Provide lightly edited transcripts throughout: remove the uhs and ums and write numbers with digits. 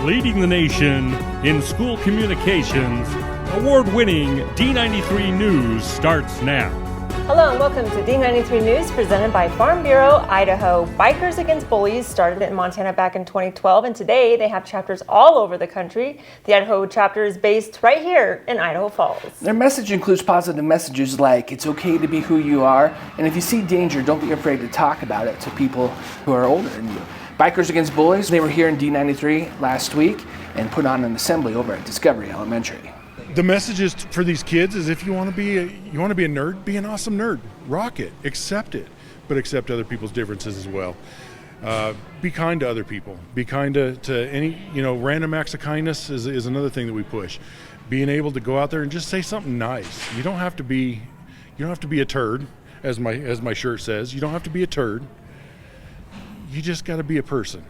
Leading the nation in school communications, award-winning D93 News starts now. Hello and welcome to D93 News presented by Farm Bureau, Idaho. Bikers Against Bullies started in Montana back in 2012, and today they have chapters all over the country. The Idaho chapter is based right here in Idaho Falls. Their message includes positive messages like it's okay to be who you are, and if you see danger, don't be afraid to talk about it to people who are older than you. Bikers Against Bullies, they were here in D93 last week and put on an assembly over at Discovery Elementary. The message is for these kids is if you want to be a nerd, be an awesome nerd. Rock it, accept it, but accept other people's differences as well. Be kind to other people. Be kind to any, random acts of kindness is another thing that we push. Being able to go out there and just say something nice. You don't have to be a turd, as my shirt says. You don't have to be a turd. You just got to be a person.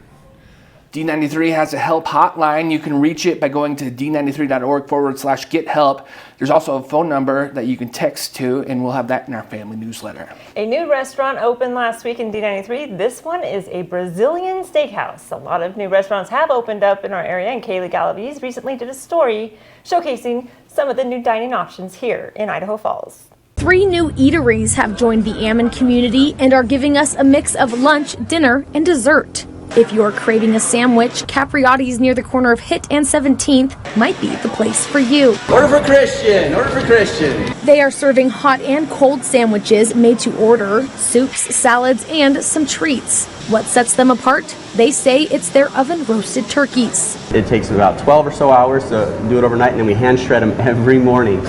D93 has a help hotline. You can reach it by going to d93.org/get help. There's also a phone number that you can text to, and we'll have that in our family newsletter. A new restaurant opened last week in D93. This one is a Brazilian steakhouse. A lot of new restaurants have opened up in our area, and Kaylee Galaviz recently did a story showcasing some of the new dining options here in Idaho Falls. 3 new eateries have joined the Ammon community and are giving us a mix of lunch, dinner, and dessert. If you're craving a sandwich, Capriotti's near the corner of Hitt and 17th might be the place for you. Order for Christian, order for Christian. They are serving hot and cold sandwiches made to order, soups, salads, and some treats. What sets them apart? They say it's their oven-roasted turkeys. It takes about 12 or so hours to do it overnight, and then we hand shred them every morning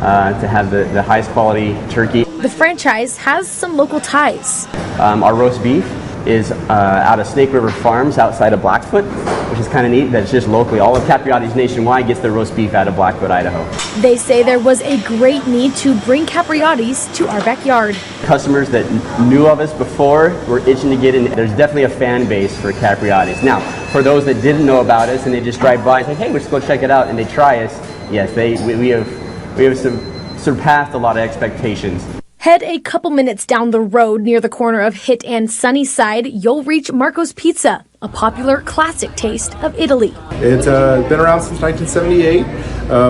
to have the highest quality turkey. The franchise has some local ties. Our roast beef is out of Snake River Farms outside of Blackfoot, which is kind of neat that it's just locally. All of Capriotti's nationwide gets their roast beef out of Blackfoot, Idaho. They say there was a great need to bring Capriotti's to our backyard. Customers that knew of us before were itching to get in. There's definitely a fan base for Capriotti's. Now, for those that didn't know about us and they just drive by and say, hey, let's go check it out, and they try us, yes, we have surpassed a lot of expectations. Head a couple minutes down the road near the corner of Hitt and Sunnyside, you'll reach Marco's Pizza, a popular classic taste of Italy. It's been around since 1978.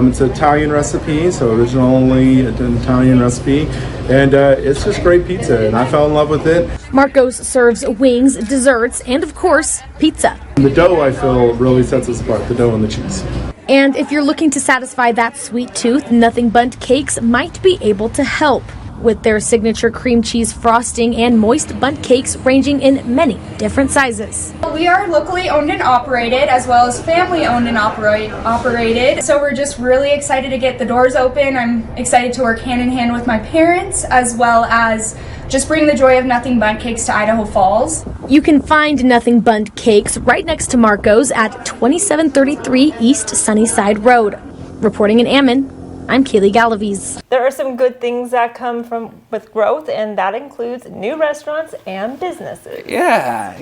It's an Italian recipe, so originally an Italian recipe, and it's just great pizza, and I fell in love with it. Marco's serves wings, desserts, and of course, pizza. The dough, I feel, really sets us apart, the dough and the cheese. And if you're looking to satisfy that sweet tooth, Nothing Bundt Cakes might be able to help. With their signature cream cheese frosting and moist bundt cakes ranging in many different sizes. We are locally owned and operated, as well as family owned and operated. So we're just really excited to get the doors open. I'm excited to work hand in hand with my parents, as well as just bring the joy of Nothing Bundt Cakes to Idaho Falls. You can find Nothing Bundt Cakes right next to Marco's at 2733 East Sunnyside Road. Reporting in Ammon, I'm Kaylee Galaviz. There are some good things that come with growth, and that includes new restaurants and businesses. Yeah.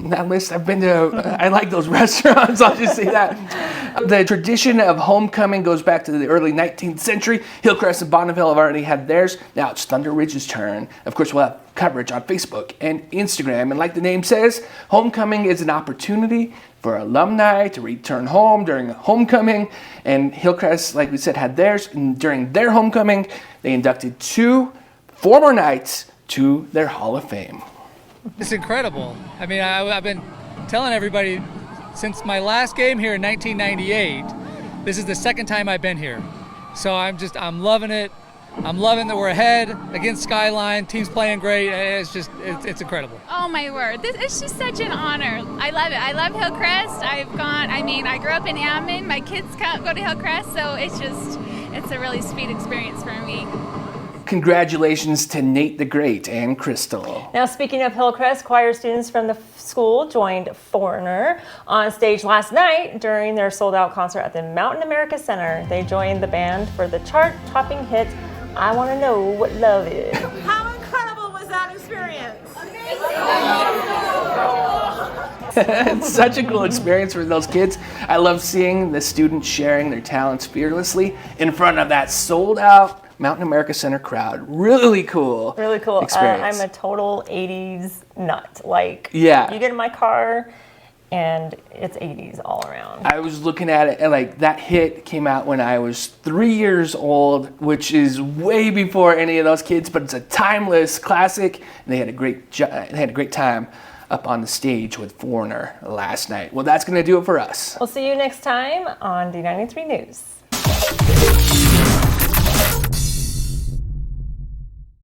That list I've been to, I like those restaurants, I'll just say that. The tradition of homecoming goes back to the early 19th century. Hillcrest and Bonneville have already had theirs. Now it's Thunder Ridge's turn. Of course, we'll have coverage on Facebook and Instagram. And like the name says, homecoming is an opportunity for alumni to return home during homecoming. And Hillcrest, like we said, had theirs. And during their homecoming, they inducted 2 former Knights to their Hall of Fame. It's incredible. I mean, I've been telling everybody since my last game here in 1998, this is the second time I've been here. So I'm loving it. I'm loving that we're ahead against Skyline. Team's playing great. It's incredible. Oh my word. It's just such an honor. I love it. I love Hillcrest. I grew up in Ammon. My kids go to Hillcrest, so it's a really sweet experience for me. Congratulations to Nate the Great and Crystal. Now, speaking of Hillcrest, choir students from the school joined Foreigner on stage last night during their sold-out concert at the Mountain America Center. They joined the band for the chart-topping hit, I Want to Know What Love Is. How incredible was that experience? It's such a cool experience for those kids. I love seeing the students sharing their talents fearlessly in front of that sold-out Mountain America Center crowd. Really cool. Really cool. Experience. I'm a total 80s nut. Like, yeah. You get in my car and it's 80s all around. I was looking at it, and like that hit came out when I was 3 years old, which is way before any of those kids, but it's a timeless classic. And they had a great time up on the stage with Foreigner last night. Well, that's going to do it for us. We'll see you next time on D93 News.